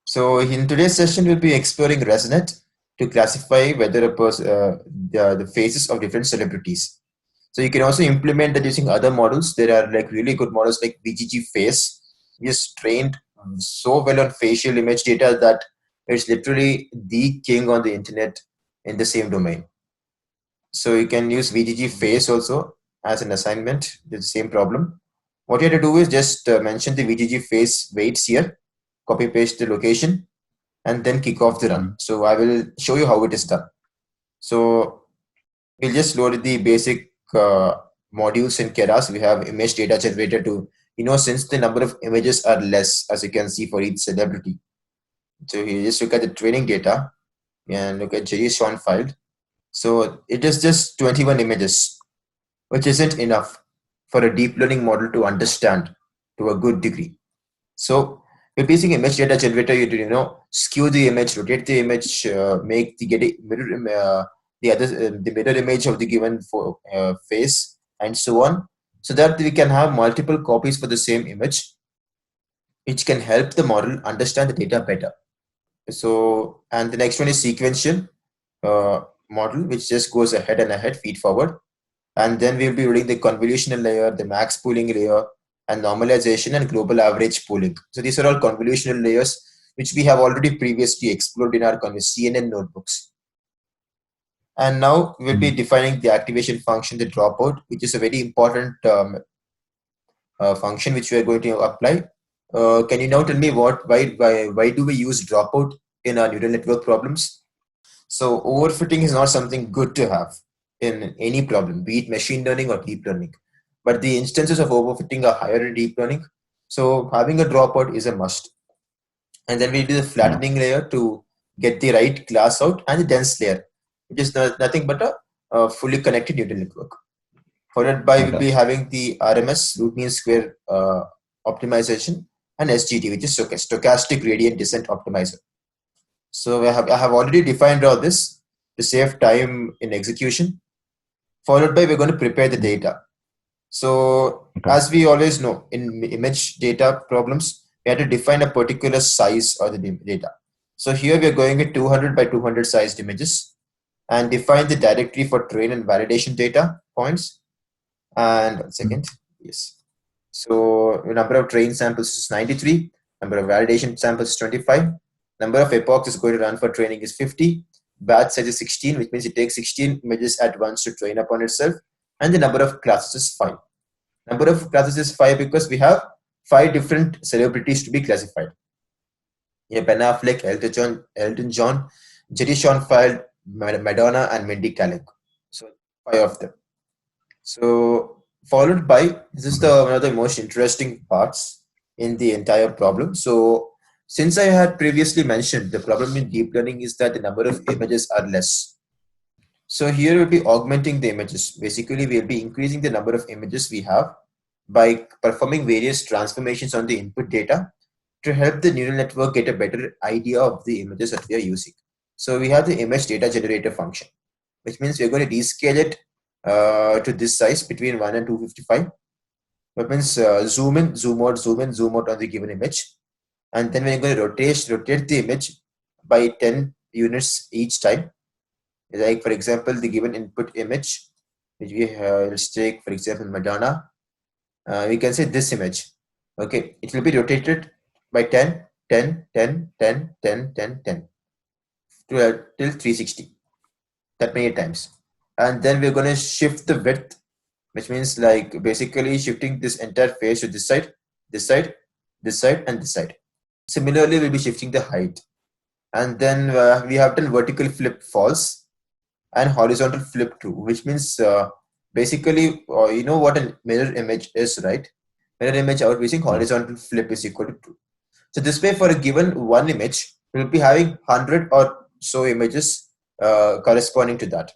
So in today's session, we'll be exploring ResNet to classify whether the faces of different celebrities. So you can also implement that using other models. There are like really good models like VGG Face, which is trained so well on facial image data that it's literally the king on the internet in the same domain. So you can use VGG Face also as an assignment, the same problem. What you have to do is just mention the VGG Face weights here, copy paste the location, and then kick off the run. So I will show you how it is done. So we'll just load the basic modules in Keras. We have image data generator to, since the number of images are less, as you can see for each celebrity. So you just look at the training data and look at JSON file. So it is just 21 images, which isn't enough for a deep learning model to understand to a good degree. So we're using image data generator, you skew the image, rotate the image, make the mirror, the mirror image of the given face, and so on, so that we can have multiple copies for the same image, which can help the model understand the data better. So, and the next one is sequential model, which just goes ahead and ahead, feed forward. And then we'll be building the convolutional layer, the max pooling layer, and normalization and global average pooling. So these are all convolutional layers, which we have already previously explored in our CNN notebooks. And now we'll be defining the activation function, the dropout, which is a very important function which we are going to apply. Can you now tell me why do we use dropout in our neural network problems? So overfitting is not something good to have in any problem, be it machine learning or deep learning. But the instances of overfitting are higher in deep learning. So having a dropout is a must. And then we do the flattening layer to get the right class out, and the dense layer, which is nothing but a fully connected neural network. Followed by we'll be having the RMS, root mean square optimization, and SGD, which is stochastic gradient descent optimizer. So I have already defined all this to save time in execution. Followed by we're going to prepare the data. So as we always know, in image data problems, we have to define a particular size of the data. So here we are going with 200 by 200 sized images and define the directory for train and validation data points. And 1 second, yes. So the number of train samples is 93, number of validation samples is 25, number of epochs is going to run for training is 50, batch size is 16, which means it takes 16 images at once to train upon itself, and the number of classes is 5. Number of classes is 5 because we have 5 different celebrities to be classified. Yeah, Ben Affleck, Elton John, Jerry Seinfeld, Madonna, and Mindy Kaling. So 5 of them. So followed by, this is one of the most interesting parts in the entire problem. So since I had previously mentioned, the problem in deep learning is that the number of images are less. So here we'll be augmenting the images. Basically, we'll be increasing the number of images we have by performing various transformations on the input data to help the neural network get a better idea of the images that we are using. So we have the image data generator function, which means we're going to descale it to this size between 1 and 255. That means zoom in, zoom out, zoom in, zoom out on the given image. And then we're going to rotate the image by 10 units each time. Like, for example, the given input image, which we let's take, for example, Madonna. We can say this image. Okay, it will be rotated by 10, 10, 10, 10, 10, 10, 10 till 360. That many times. And then we're going to shift the width, which means like basically shifting this entire face to this side, this side, this side, and this side. Similarly, we'll be shifting the height. And then we have done vertical flip false and horizontal flip true, which means basically, you know what a mirror image is, right? Mirror image out using horizontal flip is equal to true. So this way, for a given one image, we'll be having 100 or so images corresponding to that.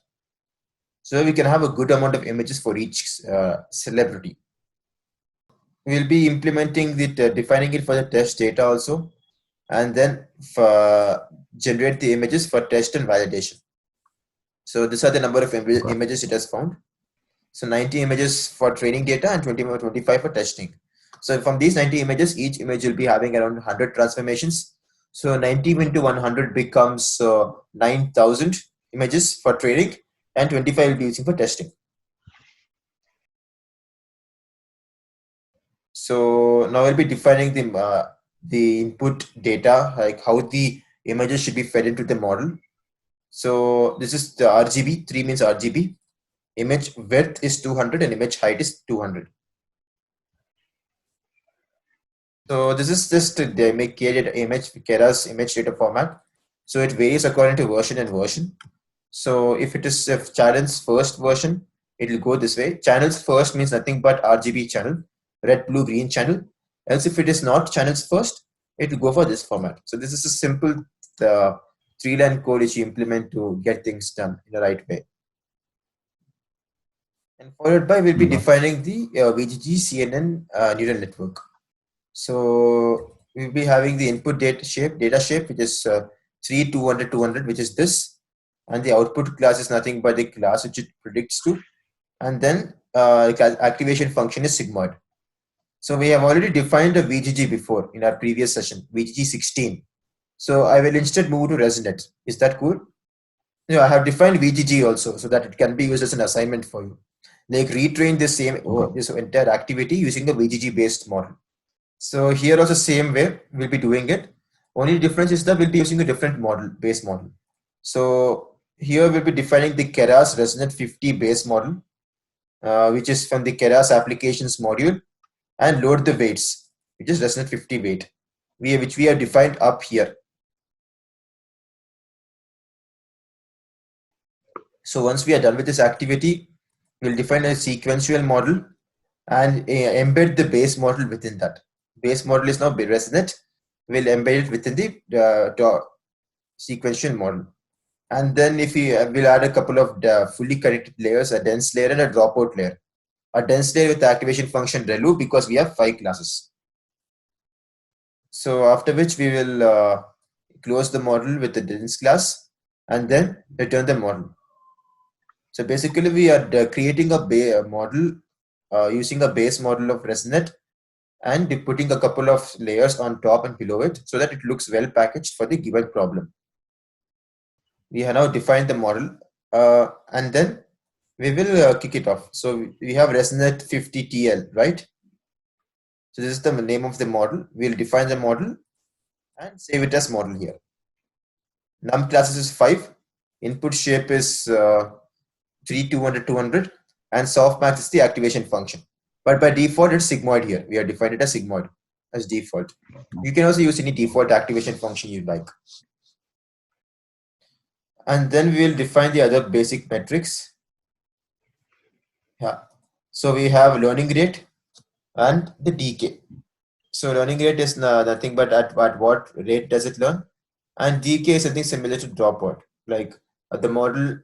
So we can have a good amount of images for each celebrity. We'll be implementing the defining it for the test data also, and then generate the images for test and validation. So these are the number of images it has found. So 90 images for training data and 25 for testing. So from these 90 images, each image will be having around 100 transformations. So 90 into 100 becomes 9,000 images for training, and 25 will be using for testing. So now we'll be defining the input data, like how the images should be fed into the model. So this is the RGB. 3 means RGB. Image width is 200 and image height is 200. So this is just the image Keras image data format. So it varies according to version and version. So if it is channel's first version, it will go this way. Channel's first means nothing but RGB channel, red, blue, green channel. Else if it is not channel's first, it will go for this format. So this is a simple three-line code which you implement to get things done in the right way. And followed by, we'll be defining the VGG CNN neural network. So we'll be having the input data shape, which is 3, 200, 200, which is this. And the output class is nothing but the class which it predicts to. And then activation function is sigmoid. So we have already defined a VGG before in our previous session, VGG 16. So I will instead move to ResNet. Is that cool? I have defined VGG also so that it can be used as an assignment for you. Like retrain this entire activity using the VGG based model. So here also same way we'll be doing it. Only difference is that we'll be using a different base model. So here we'll be defining the Keras ResNet 50 base model, which is from the Keras applications module, and load the weights, which is ResNet 50 weight, which we have defined up here. So once we are done with this activity, we'll define a sequential model and embed the base model within that. Base model is now ResNet. We'll embed it within the sequential model. And then if we will add a couple of fully connected layers, a dense layer and a dropout layer. A dense layer with the activation function relu, because we have 5 classes. So after which we will close the model with the dense class and then return the model. So basically we are creating a model using a base model of ResNet and putting a couple of layers on top and below it so that it looks well packaged for the given problem. We have now defined the model and then we will kick it off. So we have ResNet 50 TL, right? So this is the name of the model. We'll define the model and save it as model here. Num classes is 5. Input shape is 3, 200, 200. And softmax is the activation function. But by default, it's sigmoid here. We have defined it as sigmoid as default. You can also use any default activation function you like. And then we will define the other basic metrics. Yeah. So we have learning rate and the decay. So learning rate is nothing but at what rate does it learn, and decay is something similar to dropout. Like the model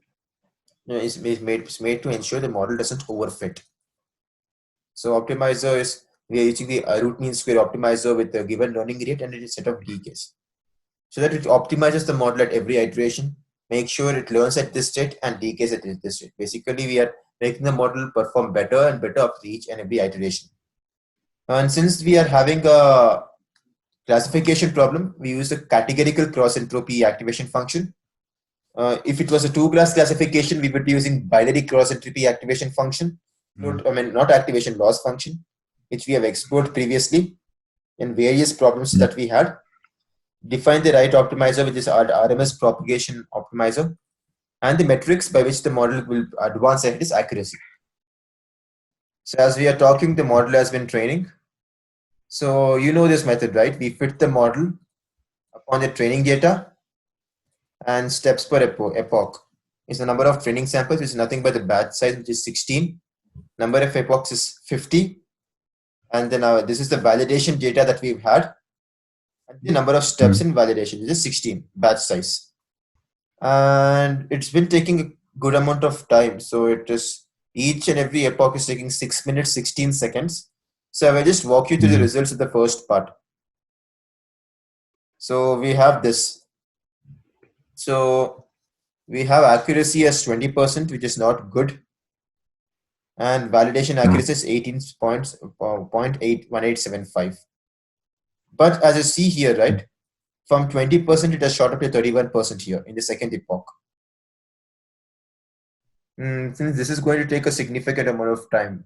is made to ensure the model doesn't overfit. So optimizer is, we are using the root mean square optimizer with the given learning rate and a set of decays, so that it optimizes the model at every iteration, make sure it learns at this state and decays at this state. Basically, we are making the model perform better and better after each and every iteration. And since we are having a classification problem, we use the categorical cross entropy activation function. If it was a 2-class classification, we would be using binary cross entropy activation function. Not activation, loss function, which we have explored previously in various problems that we had. Define the right optimizer, which is our RMS propagation optimizer, and the metrics by which the model will advance ahead is accuracy. So as we are talking, the model has been training. So you know this method, right? We fit the model upon the training data, and steps per epoch is the number of training samples, which is nothing but the batch size, which is 16. Number of epochs is 50. And then this is the validation data that we've had. And the number of steps in validation, which is 16, batch size. And it's been taking a good amount of time. So it is, each and every epoch is taking 6 minutes, 16 seconds. So I will just walk you through the results of the first part. So we have this. So we have accuracy as 20%, which is not good. And validation accuracy is 18.1875. But as you see here, right, from 20%, it has shot up to 31% here in the second epoch. Since this is going to take a significant amount of time,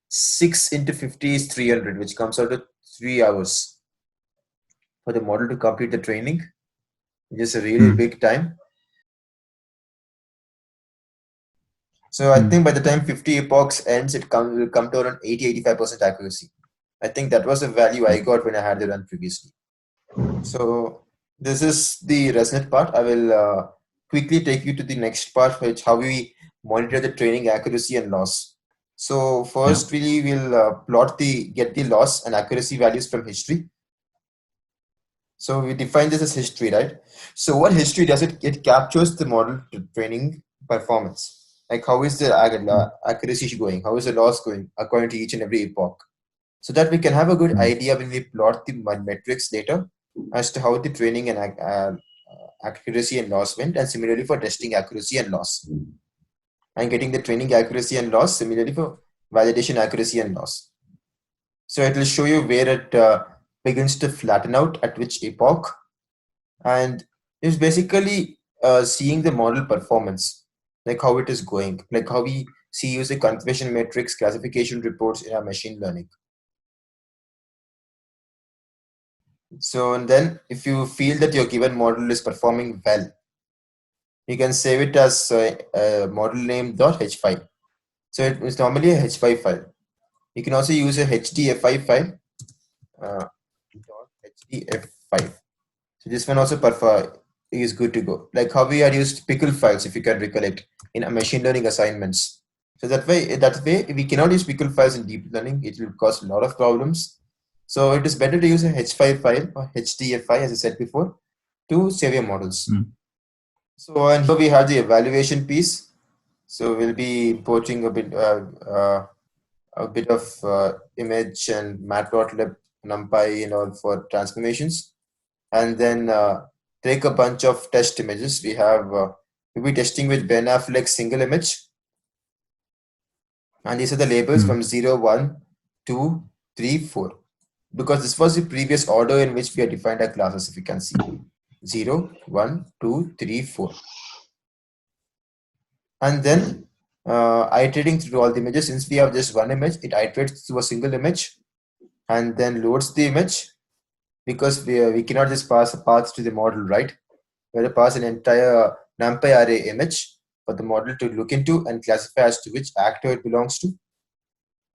6 into 50 is 300, which comes out to 3 hours for the model to complete the training, which is a really big time. So I think by the time 50 epochs ends, it will come to around 80-85% accuracy. I think that was the value I got when I had the run previously. So this is the resonant part. I will quickly take you to the next part, which how we monitor the training accuracy and loss. So first, we will get the loss and accuracy values from history. So we define this as history, right? So what history does it? It captures the model training performance. Like how is the accuracy going? How is the loss going according to each and every epoch? So that we can have a good idea when we plot the metrics later as to how the training and accuracy and loss went, and similarly for testing accuracy and loss. And getting the training accuracy and loss, similarly for validation accuracy and loss. So it will show you where it begins to flatten out at which epoch, and it's basically seeing the model performance, like how it is going, like how we use the confirmation matrix classification reports in our machine learning. So, and then if you feel that your given model is performing well, you can save it as a model name .h file. So it is normally a h5 file. You can also use a hdfi file, .hdf5. So this one also is good to go. Like how we had used pickle files, if you can recollect, in a machine learning assignments. So that way we cannot use pickle files in deep learning. It will cause a lot of problems. So it is better to use a h5 file or hdf5, as I said before, to save your models. So, and here we have the evaluation piece. So we'll be importing a bit of image and matplotlib, numpy and all for transformations, and then take a bunch of test images. We'll be testing with Ben Affleck's single image, and these are the labels from 0, 1, 2, 3, 4, because this was the previous order in which we had defined our classes. If you can see 0, 1, 2, 3, 4, and then iterating through all the images. Since we have just one image, it iterates through a single image and then loads the image, because we cannot just pass a path to the model, right? We have to pass an entire numpy array image for the model to look into and classify as to which actor it belongs to.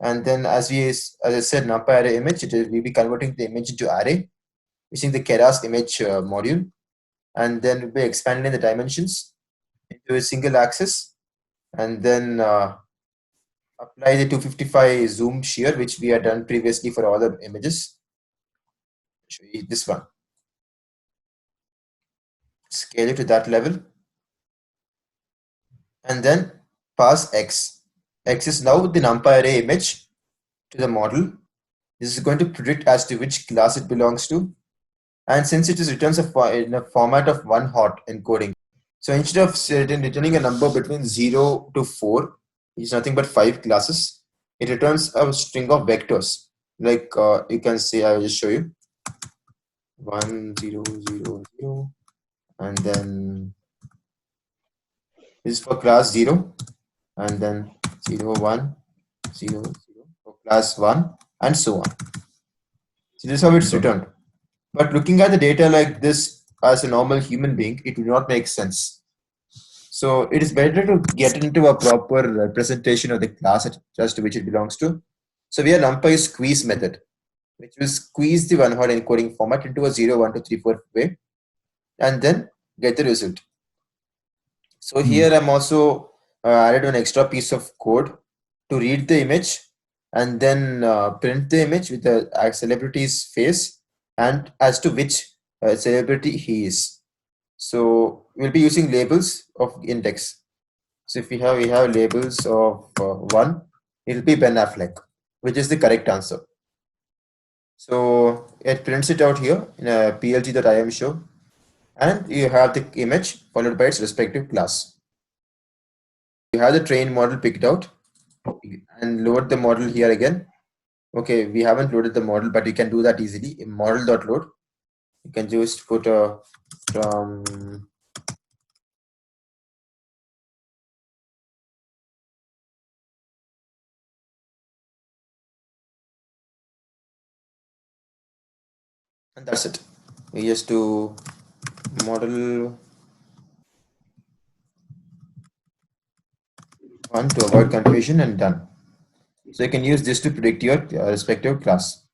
And then as I said, numpy array image, we'll be converting the image into array using the keras image module, and then we'll be expanding the dimensions into a single axis, and then apply the 255 zoom shear, which we had done previously for all the images. Show you this one. Scale it to that level, and then pass x. X is now the numpy array image to the model. This is going to predict as to which class it belongs to, and since it is returns in a format of one hot encoding, so instead of returning a number between 0 to 4, which is nothing but 5 classes, it returns a string of vectors. Like you can see, I will just show you 1, 0, 0, 0, and then this is for class 0, and then 0, 1, 0, 0 for class 1, and so on. So this is how it's returned. But looking at the data like this as a normal human being, it will not make sense. So it is better to get into a proper representation of the class just to which it belongs to. So we have numpy squeeze method, which will squeeze the one hot encoding format into a 0, 1, 2, 3, 4 way, and then get the result. So here I'm also added an extra piece of code to read the image and then print the image with the celebrity's face and as to which celebrity he is. So we'll be using labels of index. So if we have labels of 1, it will be Ben Affleck, which is the correct answer. So it prints it out here in a plg.im show, and you have the image followed by its respective class. You have the trained model picked out, and load the model here again. Okay, we haven't loaded the model, but you can do that easily in model.load. You can just put from and that's it. We just do model 1 to avoid confusion and done. So you can use this to predict your respective class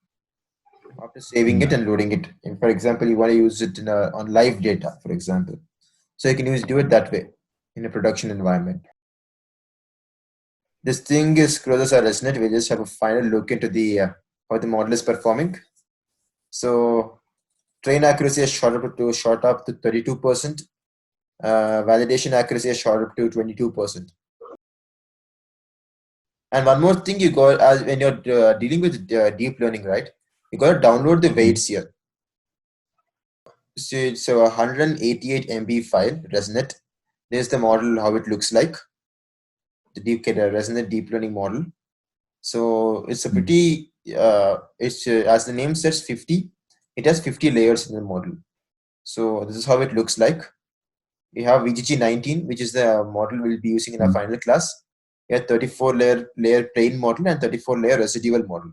after saving it and loading it. And for example, you want to use it on live data, for example. So you can do it that way in a production environment. This thing is closes our ResNet. We just have a final look into the how the model is performing. So train accuracy has shot up to 32%. Validation accuracy has shot up to 22%. And one more thing you got as when you're dealing with deep learning, right? You got to download the weights here. So it's a 188 MB file, ResNet. There's the model, how it looks like, the ResNet deep learning model. So it's a pretty, as the name says, 50. It has 50 layers in the model. So this is how it looks like. We have VGG19, which is the model we'll be using in our final class. We have 34 layer plain model and 34 layer residual model.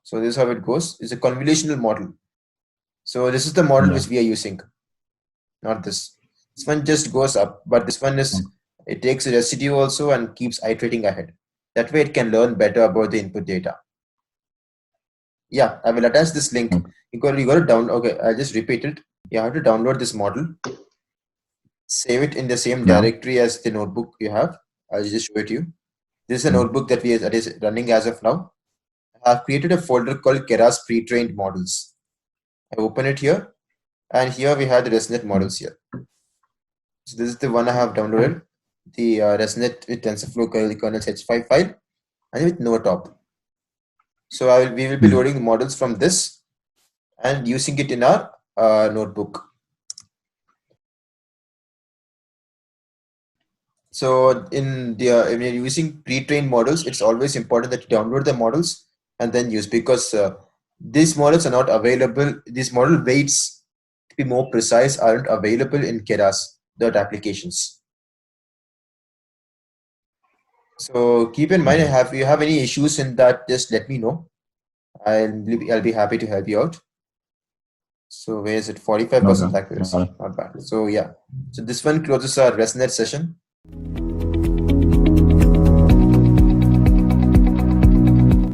So this is how it goes. It's a convolutional model. So this is the model which we are using, not this. This one just goes up, but this one is, it takes a residue also and keeps iterating ahead. That way it can learn better about the input data. Yeah, I will attach this link. You got to download. Okay, I'll just repeat it. You have to download this model, save it in the same directory as the notebook you have. I'll just show it to you. This is a notebook that is running as of now. I have created a folder called Keras pre-trained models. I open it here, and here we have the ResNet models here. So this is the one I have downloaded, the ResNet with TensorFlow kernel H5 file, and with no top. So we will be loading the models from this and using it in our notebook. So when you're using pre-trained models, it's always important that you download the models and then use, because these models are not available. These model weights, to be more precise, aren't available in Keras applications. So keep in mind, if you have any issues in that, just let me know. I'll be happy to help you out. So where is it? 45% accuracy, not bad. So yeah, so this one closes our ResNet session.